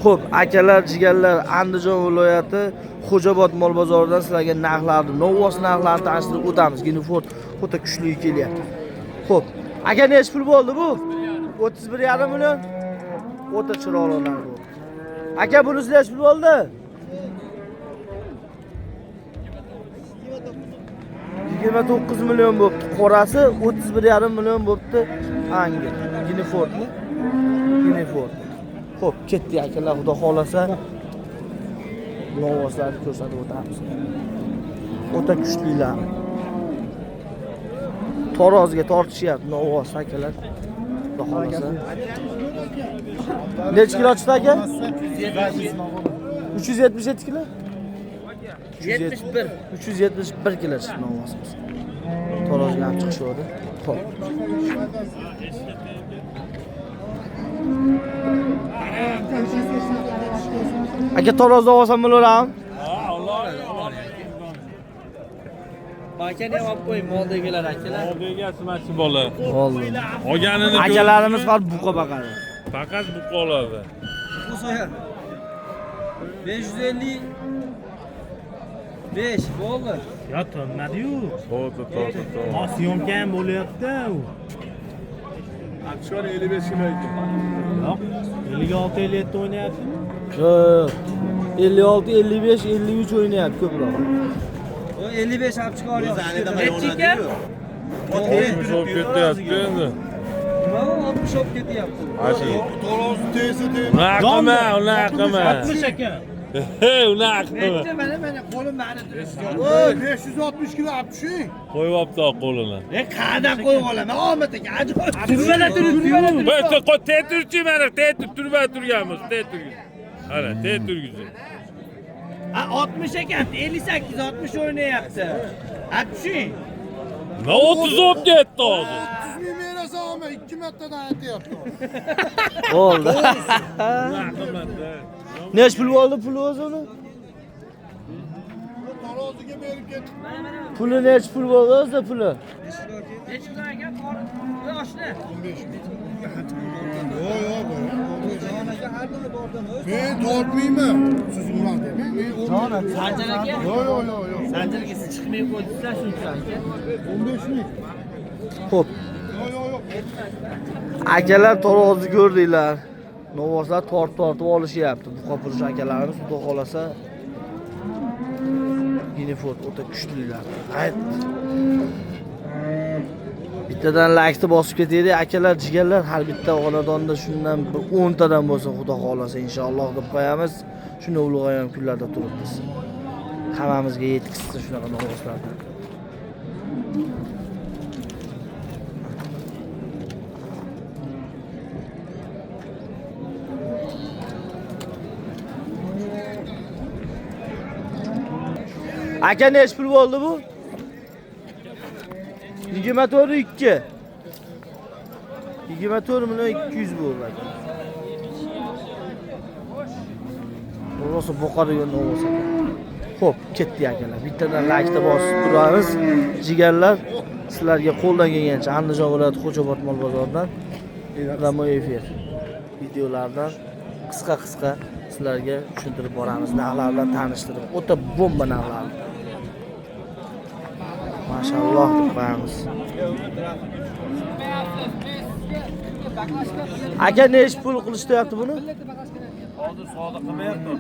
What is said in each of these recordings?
Xo'p, akalar, jigarlar, Andijon viloyati Xo'jobod mol bozoridan sizlarga narxlarni, novvos narxlarni tanishtirib o'tamiz. Giniford o'ta kuchli kelyapti. Xo'p, aka nech pul bo'ldi bu? 31,5 million. O'ta chiroyli narx bo'ldi. Aka bunisi nech pul bo'ldi? 29 million bo'pti. Qorasi 31,5 million bo'pti. Hangi? Ginifordmi? Giniford. Xo'p, ketdi akalar, xudo xolasa novvoslarni ko'rsatib o'tamiz. O'ta kuchlilar. Tarozga tortishyapti novvos akalar. Xudo xolasa. Necha kilo chiqdi aka? 377 kilo? 371 kilo chiqdi novvosimiz. Tarozga ham chiqishdi. Xo'p. Aka tarozda olsam bo'laverami? Makani ham olib qo'ying, moldagilar akalar. Moldaga smachi bola. Oldi. Olganini Akalarimiz faqat buqa baqadi. faqat buqa oladi. Bu so'ya. 550 5 bo'ldi. Ya to'nmadi-yu. To'g'ri. Syomka ham bo'lyapti u. Akshor 55 kilo ekan. Yo'q, 56 57 o'ynayapti. Yo'q. 56, 55, 53 o'ynayapti ko'proq. O 55 olib chiqaryapti. Nechiga? 60 olib ketyapti endi. Nima 60 olib ketyapti? Ashi. Tarozi tesi de. Unaqama, unaqama. 60 ekan. Hey, unaqama. Mana qo'lim mani turibdi. Oy 560 kilo apşin. Qo'yibdi qo'lini. Qayerdan qo'yib olaman? Ahmet aka, ajoyib. Turmada turibdi. Bo'y turchi mana, turmay turganmiz, turgin. Ana, turgizing. 60 ekan, 58 60 o'ynayapti. Apshin. Ne 30 olib ketdi hozir. 30 bin verese ama 2 metreden hayatı yaptı. Oldi. Unaqamada. Nech pul bo'ldi puli o'zi uni? Taroziga berip git. Puli nech pul bo'ldi o'zi puli? Nechta ekan? Yoshni. 15 bin. Yo yo bu. Ben tortmayayım. Siz ulan demeyin. Sanjar aka. Yo yo yo yo. Sanjarga siz chiqmay qo'ydingizlar shuncha aka. 15 bin. Xo'p, Yo yo yo. akalar tarozi ko'rdinglar. Novvoslar tortib olishyapti. Buqa purish akalarimiz xudo xolasa Giniford o'ta kuchlilar. Hayt. Bittadan laykni bosib ketaylik akalar, jigarlar, har bitta xonadonda shundan bir 10 tadan bo'lsa xudo xolasa inshaalloh deb qo'yamiz. Shuni ulug'ayam kunlarda turibmiz. Hammamizga yetkazsin shunaqa novvoslardan. Aka nech pul bo'ldi bu? 24,2. 24 million 200 bo'ldi aka. To'g'risi boqadigan novvos aka. Xo'p, ketdi akalar. Bittadan laykni bosib turamiz. Jigarlar, sizlarga qo'ldan kelgancha Andijon viloyati Xo'jobod mol bozoridan reklama efir videolardan qisqa sizlarga tushuntirib boramiz. Narxlar bilan tanishtirib, o'ta bomba narxlar. Maşallah deb qo'yamiz. Aka nech pul qilishyapti buni? Hozir savdo qilmayapti.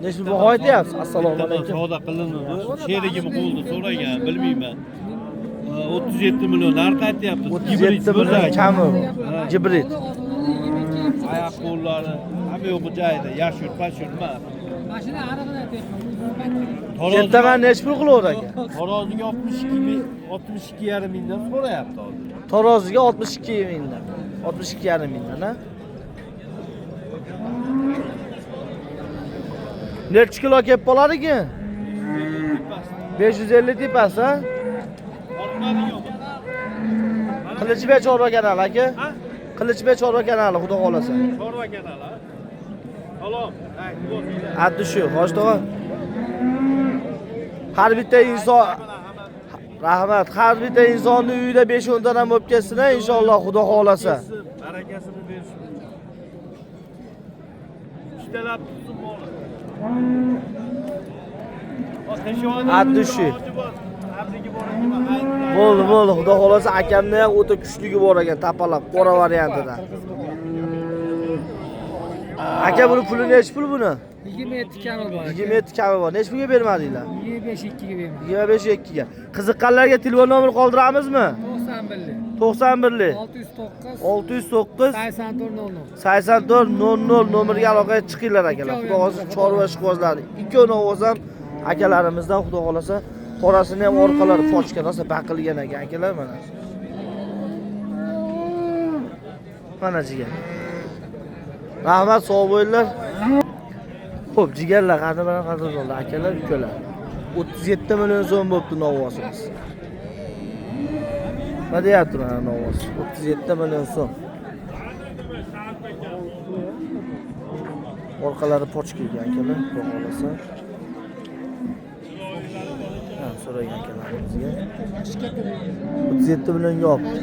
Nech pul baho aytyapsiz? Assalomu alaykum. Savdo qilinadi. Sherigim qo'lda so'ragan, bilmayman. 37 million narx aytyapti. 37 million kami. Gibrid. Oyoq qo'llari hamma yo'q bu joyda, yashur, pashur emas. Mashina arig'ini aytyapman. Kattaman nech pul qilaver aka? Taroziga 62,5 mingdan so'rayapti hozir. Taroziga 62 mingdan. 62,5 mingdan, ha? Necha kilo kelib qolar ekan? 550 tepasi, ha? Qilichbek chorva kanali aka. Qilichbek chorva kanali, xudo xolasa. Chorva kanali. Salom. Addi shu, xo'sh tog'a. Har bitta inson rahmat, har bitta insonning uyida 5-10 tadan bo'lib ketsin, inshaalloh xudo xolasa. Barakasini bersin. Ustalab tutsin moli. Addushi. Bo'ldi, xudo xolasa akamda ham o'ta kuchligi bor ekan, tapalab, qora variantida. Aka buni puli nech pul buni? 27 kami bor. 27 kami bor. Nech pulga bermadinglar? 25 2 ga beraman. 25 2 ga. Qiziqqanlarga telefon nomeri qoldiramizmi? 91 91 609 609 84 00. 84 00 nomeriga aloqaga chiqinglar akalar. Xudo xolasa chorva ishqibozlari. Ikkovi o'z ham akalarimizdan xudo xolasa qorasini ham orqalari pochka rosa baqilgan ekan akalar mana. Mana jigar. Rahmat, sog' bo'linglar. Xo'p, jigarlar qadrdonlar, akalar, ukalar. 37 million so'm bo'pti novvosimiz. Nima deyapti mana novvos? 37 million so'm. Orqalari pochka ekan akalar, xudo xolasa. So'ragan akalarimizga 37 million yopdi.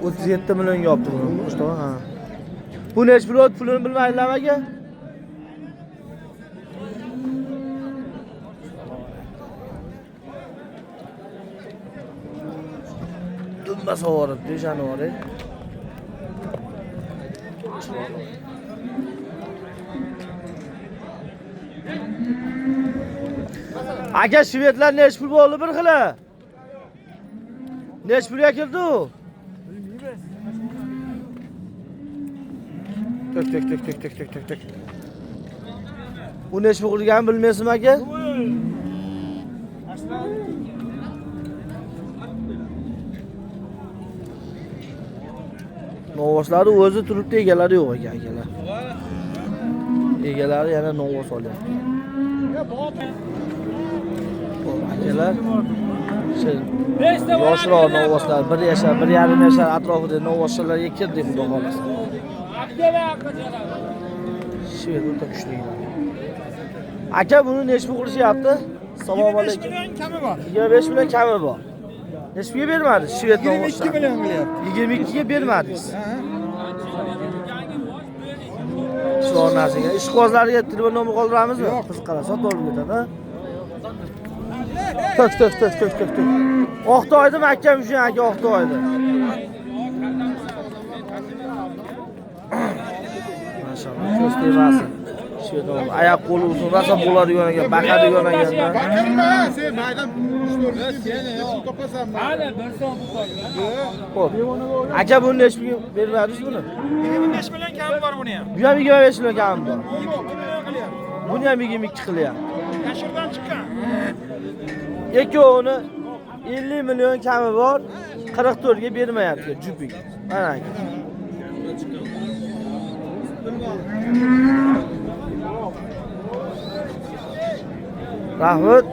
37 million yopdi buni. To'g'ri, ha. Bu nech pul o'tdi, pulini bilmaydilarmi aka? Dumba sovuribdi janvori. Aka shvedlar nech pul bo'ldi bir xila? Nech pulga kirdi u? Tok. Bu nech pul qilganini bilmaysizmi aka? Novvoslari o'zi turibdi, egalari yo'q ekan akalar. Egalari yana novvos olyapti. Akalar yoshroq novvoslar 1 yashar, 1,5 yashar atrofida novvoslarga kirdik xudo xolasa. Shved o'ta kuchli. Aka buni nech pul qilishyapti? Assalomu alaykum. 25 million kami bor. Nech pulga bermadi? Shved novvoslar. 22 million qilyapti. 22 ga bermadingiz. Shu narsaga ishqibozlarga telefon nomeri qoldiramizmi? Qiziqlar, sotib olib ketadi. Tok. Oqtoydimi akam shu aka Oqtoydi. Maşallah, ko'z tegmasin. Shu yerda oyoq qo'li uzun rosa bo'ladigan ekan, baqadigan ekanda. Baqirma, sen maydan 3-4 topasan. Hali 1 so'm Xo'p. Aka buni nech pulga bermadingiz buni? 25 million kami bor buni ham. Bu ham 25 million kami bor. 22 million qilyapti. Buni ham 22 qilyapti. Yashirdan chiqqan. Ikkovini 50 million kami bor, 44 ga bermayapti jupik. Mana aka. Rahmat.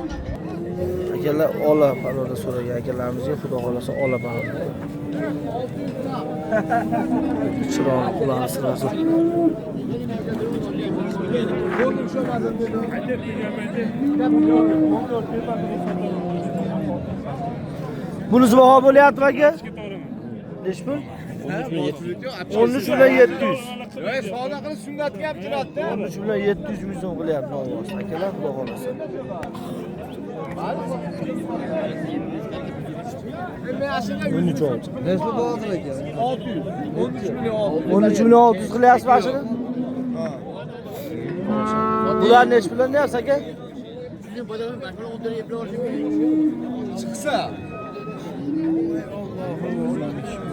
Akalar ola paroda so'ragan akalarimizga xudo xolasa ola paroda. Chiroq qulog'i sirasi. Bunisi baho bo'lyapti aka? Nech pul? 13 million 700. Savdo qilish sunnatga ham turadi. 13 million 700 ming so'm qilyapti novvos. Akalar xudo xolasa. Buncha oldi. Nech pul bo'ldi ekan? 600. 13 million 13 million 600 qilyapsiz mashina? Bular nech puldan deyapsiz aka? Chiqsa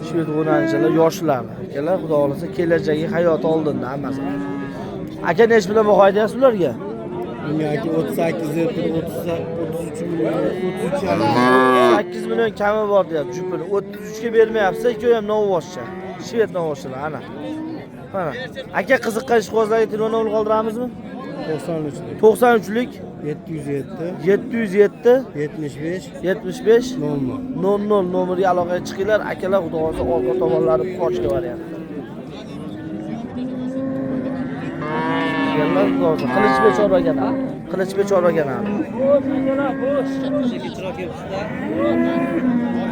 Shved o'rnanchilar yoshlar. Akalar xudo xolasa kelajagi hayot oldinda hammasi. Aka nech puldan baho aytyapsiz ularga? Bunga 38 deb 33 million 8 million kami bor deyapti jupini. 33 ga bermayapsiz, ikkovi ham novvoscha. Shved novvoschalar ana. Mana. Aka qiziqqan ishqibozlarga telefon nomeri qoldiramizmi? 93 93lik 707 707 75 75 00. 00 nomeriga aloqaga chiqinglar. Akalar xudo xolasa orqa tomonlari pochka varianti. Yallar xudo xolasa Qilichbek chorvagan. Qilichbek chorvagan.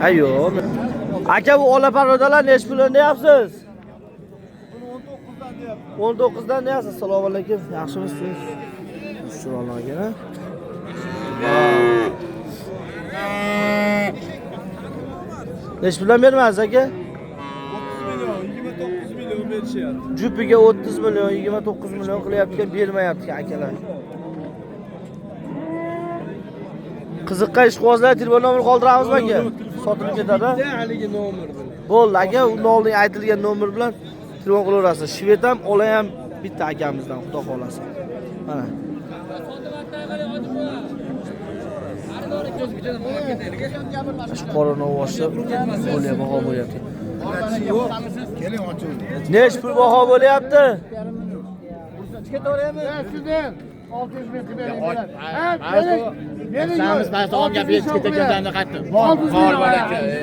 Ayyo. Aka bu ola parodalar nech puldan deyapsiz? buni 19 dan deyapman. 19 dan neyse. Assalomu alaykum. Yaxshimisiz? Assalomu alaykum. Neç bilan bermasiz aka? 30 milyon, 29 milyon berishyapti. Jupiga 30 milyon, 29 milyon qilyapti, bermayapti akalar. Qiziqqa ishqibozlar telefon nomer qoldiramizmi aka? Sotilib ketadi. Haligi nomer bilan. Bo'ldi aka, undan oldin aytilgan nomer bilan telefon qilaverasiz. Shved ham, ola ham bitta akamizdan, xudo xolasa. Mana. Qora novoshi bo'lyapti, baho bo'lyapti. Keling oching. Nech pul baho bo'lyapti? Sizdan 600 ming qilib bering. Bering. Samiz paysalon gap ketayotganda qaytdim.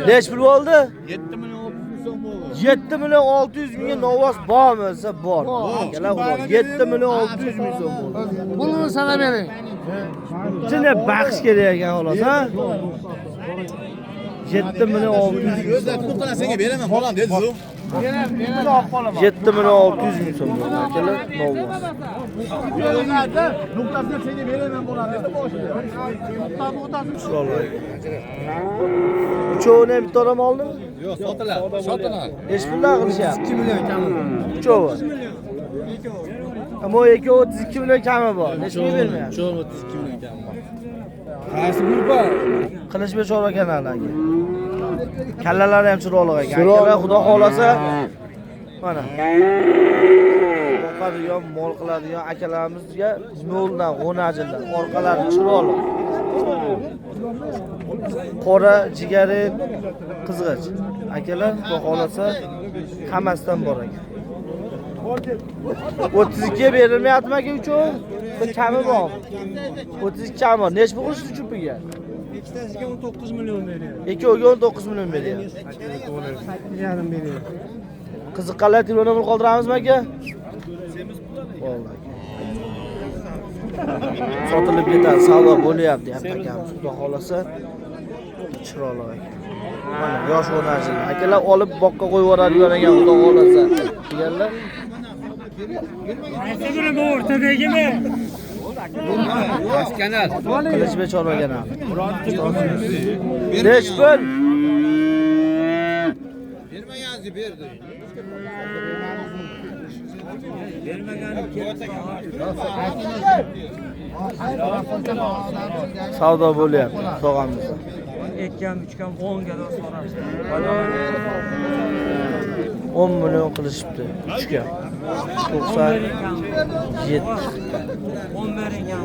Nech pul bo'ldi? 7 milyon 600 so'm bo'ldi. 7 milyon 600 mingga novos bormi? Desa bor. Akalar xudo 7 milyon 600 ming so'm bo'ldi. Pulini sanab bering. Chinda baxsh kerak ekan xolos, ha? 7 milyon 600 ming. O'zlar to'qtana senga beraman, bolam dedi zu. 7 milyon 600 ming so'm bo'ldi akalar, novos. Nuqtasini senga beraman, bolam dedi boshida. Nuqtani o'tasini Inshaalloh. Uchovini ham bitta odam oldimi? yo'q, sotilar. Nechi pullar qilishyapti? 2 million kami. Uchovi. Ammo ikki 32 million kami bor. Nechiga bermayapti? 32 million kami. Qaysi gurpa? Qilichbek Chorva kanaliga. Kallalari ham chiroyli ekan. Akalar xudo xolasa mana. Boqadigan, mol qiladigan akalarimizga noldan, g'onajildan, orqalari chiroyli. Qora, jigari, qizg'ich. Akalar xudo xolasa hammasidan bor ekan. 32 ga berilmayaptimi aka uchov? Bir kami bor. 32 kami bor. Nech pul qilishdi chupiga? ikkitasiga 19 million beryapti. Ikkoviga 19 million beryapti. 8,5 beryapti. Qiziqqanlar telefon nomer qoldiramizmi aka? Bo'ldi. Sotilib ketadi, savdo bo'lyapti ham akamiz. Xudo xolasa chiroyli ekan. Mana yosh o'rnashdi. Akalar olib boqqa qo'yib yuboradigan ekan, xudo xolasa. Deganlar. Qaysi biri bu o'rtadagimi? Kanal. Qilichbek Chorva kanali. Nech pul? Bermaganni berdi. Savdo bo'lyapti, tog'amiz. 2 kam, 3 kam, 10 ga so'rashdi. 10 million qilishibdi. 3 ga. 97. 11 kam.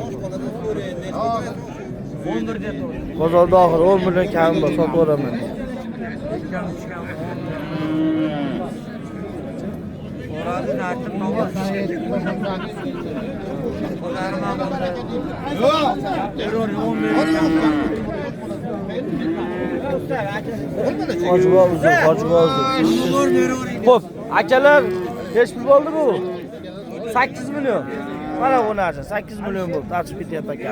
11 deb turdi. Bozorda oxir 10 million kam bor, sotib yuboraman. 2 kam, 3 kam, 10. So'rashni aytib novos. Hojiboz uzun. Xo'p, akalar nech pul bo'ldi bu? 8 million. Mana bu narsa 8 million bo'ldi. Tartib ketyapti aka.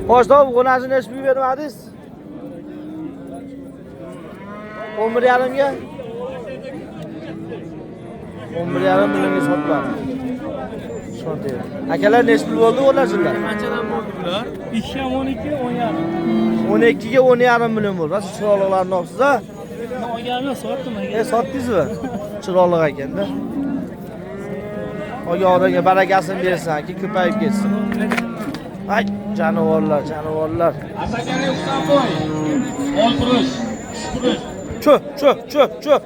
Xo'sh, bu narsa nech pul bermadingiz? 11,5 ga. 11,5 millionga sotdim. Shunday. Akalar nech pul bo'ldi o'rnashinglar? Qanchadan bo'ldi bular? 2 kam, 12, 10,5. 12 ga 10,5 million bo'ldi. Siz chiroylilarni olibsiz a? Olganmi, sotdim aka. Sotdingizmi? Chiroyli ekanda. Olgan odamga barakasini bersin, ki ko'payib ketsin. Ay, jonivorlar. Asakani Ustoboy. Oltirish. Cho'p.